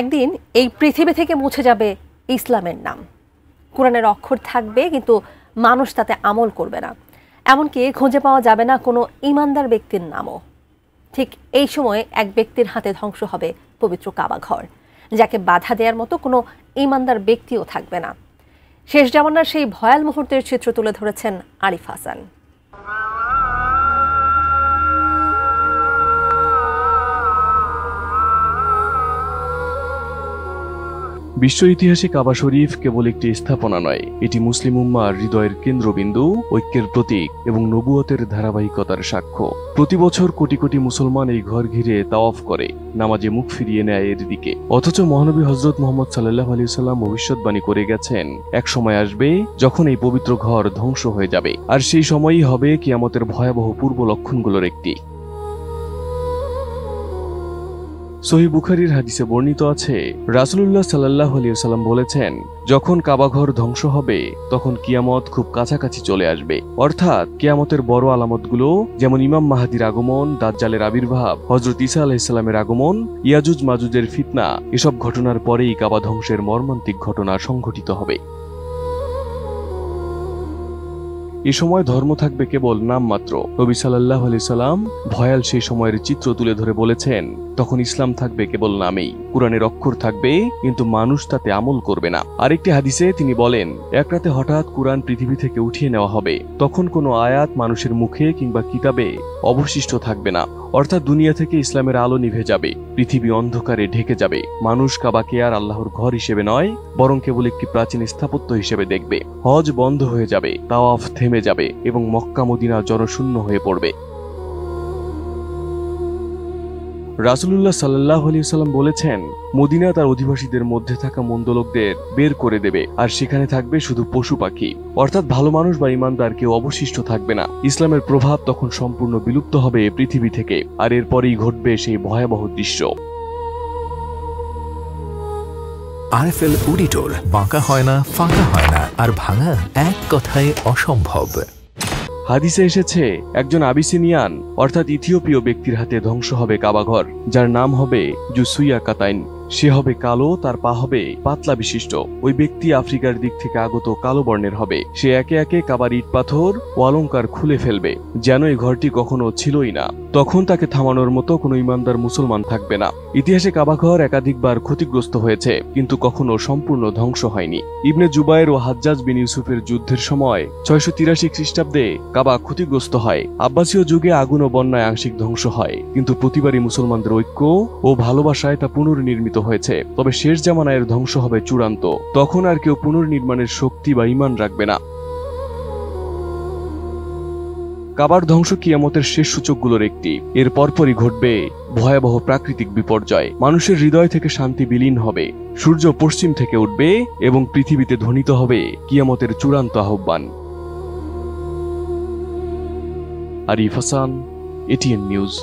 একদিন এই পৃথিবী থেকে মুছে যাবে ইসলামের নাম। কোরআনের অক্ষর থাকবে কিন্তু মানুষ তাতে আমল করবে না, এমনকি খুঁজে পাওয়া যাবে না কোনো ঈমানদার ব্যক্তির নামও। ঠিক এই সময়ে এক ব্যক্তির হাতে ধ্বংস হবে পবিত্র কাবা ঘর, যাকে বাধা দেওয়ার মতো কোনো ঈমানদার ব্যক্তিও থাকবে না। শেষ জামানার সেই ভয়াল মুহূর্তের চিত্র তুলে ধরেছেন আরিফ হাসান। বিশ্ব ইতিহাসে কাবা শরীফ কেবল একটি স্থাপনা নয়, এটি মুসলিম উম্মার হৃদয়ের কেন্দ্রবিন্দু, ঐক্যের প্রতীক এবং নবুয়তের ধারাবাহিকতার সাক্ষ্য। প্রতি বছর কোটি কোটি মুসলমান এই ঘর ঘিরে তাওয়াফ করে, নামাজে মুখ ফিরিয়ে নেয় এর দিকে। অথচ মহানবী হযরত মুহাম্মদ সাল্লাল্লাহু আলাইহি ওয়াসাল্লাম ভবিষ্যৎবাণী করে গেছেন, এক সময় আসবে যখন এই পবিত্র ঘর ধ্বংস হয়ে যাবে, আর সেই সময়ই হবে কিয়ামতের ভয়াবহ পূর্ব লক্ষণগুলোর একটি। সহিহ বুখারীর হাদিসে বর্ণিত আছে, রাসূলুল্লাহ সাল্লাল্লাহু আলাইহি ওয়াসাল্লাম বলেছেন, যখন কাবাঘর ধ্বংস হবে তখন কিয়ামত খুব কাছাকাছি চলে আসবে। অর্থাৎ কিয়ামতের বড় আলামতগুলো যেমন ইমাম মাহদীর আগমন, দাজ্জালের আবির্ভাব, হযরত ঈসা আলাইহিস সালামের আগমন, ইয়াজুজ মাজুজের ফিতনা, এসব ঘটনার পরেই কাবা ধ্বংসের মর্মান্তিক ঘটনা সংঘটিত হবে। এ সময় ধর্ম থাকবে কেবল নামমাত্র। নবী সাল্লাল্লাহু আলাইহি সাল্লাম ভয়াল সেই সময়ের চিত্র তুলে ধরে বলেছেন, তখন ইসলাম থাকবে কেবল নামেই, কোরআনের অক্ষর থাকবে কিন্তু মানুষ তাতে আমল করবে না। আরেকটি হাদিসে তিনি বলেন, এক রাতে হঠাৎ কোরআন পৃথিবী থেকে উঠিয়ে নেওয়া হবে, তখন কোনো আয়াত মানুষের মুখে কিংবা কিতাবে অবশিষ্ট থাকবে না। অর্থাৎ দুনিয়া থেকে ইসলামের আলো নিভে যাবে, পৃথিবী অন্ধকারে ঢেকে যাবে। মানুষ কাবাকে আর আল্লাহর ঘর হিসেবে নয়, বরং কেবল একটি প্রাচীন স্থাপত্য হিসেবে দেখবে। হজ বন্ধ হয়ে যাবে, তাওয়াফ থেমে যাবে এবং মক্কা মদিনা জনশূন্য হয়ে পড়বে। রাসূলুল্লাহ সাল্লাল্লাহু আলাইহি ওয়াসাল্লাম বলেছেন, মদিনা তার অধিবাসীদের মধ্যে থাকা মন্দ লোকদের বের করে দেবে, আর সেখানে থাকবে শুধু পশু পাখি। অর্থাৎ ভালো মানুষ বা ঈমানদার কেউ অবশিষ্ট থাকবে না। ইসলামের প্রভাব তখন সম্পূর্ণ বিলুপ্ত হবে পৃথিবী থেকে, আর এরপরেই ঘটবে সেই ভয়াবহ দৃশ্য। আরএফএল অডিটর, বাঁকা হয় না, ফাঁকা হয় না, আর ভাঙা এক কথায় অসম্ভব। হাদিসে এসেছে, একজন আবিসিনিয়ান অর্থাৎ ইথিওপীয় ব্যক্তির হাতে ধ্বংস হবে কাবাঘর, যার নাম হবে জুসুইয়া কাতাইন। সে হবে কালো, তার পা হবে পাতলা বিশিষ্ট। ওই ব্যক্তি আফ্রিকার দিক থেকে আগত কালো বর্ণের হবে। সে একে একে কাবার ইট পাথর ও অলংকার খুলে ফেলবে, যেন এই ঘরটি কখনো ছিলই না। তখন তাকে থামানোর মতো কোনো ঈমানদার মুসলমান থাকবে না। ইতিহাসে কাবাঘর একাধিকবার ক্ষতিগ্রস্ত হয়েছে, কিন্তু কখনো সম্পূর্ণ ধ্বংস হয়নি। ইবনে জুবায়ের ও হাজ্জাজ বিন ইউসুফের যুদ্ধের সময় 683 খ্রিস্টাব্দে কাবা ক্ষতিগ্রস্ত হয়। আব্বাসীয় যুগে আগুন ও বন্যায় আংশিক ধ্বংস হয়, কিন্তু প্রতিবারই মুসলমানদের ঐক্য ও ভালোবাসায় তা পুনর্নির্মিত হয়েছে। তবে শেষ জামানায় ধ্বংস হবে চূড়ান্ত, তখন আর কেউ পুনর্নির্মাণের শক্তি বা ঈমান রাখবে না। কাবার ধ্বংস কিয়ামতের শেষ সূচকগুলোর একটি। এর পরপরই ঘটবে ভয়াবহ প্রাকৃতিক বিপর্যয়। মানুষের হৃদয় থেকে শান্তি বিলীন হবে, সূর্য পশ্চিম থেকে উঠবে এবং পৃথিবীতে ধ্বনিত হবে কিয়ামতের চূড়ান্ত আহ্বান। Arif Hasan, ATN news.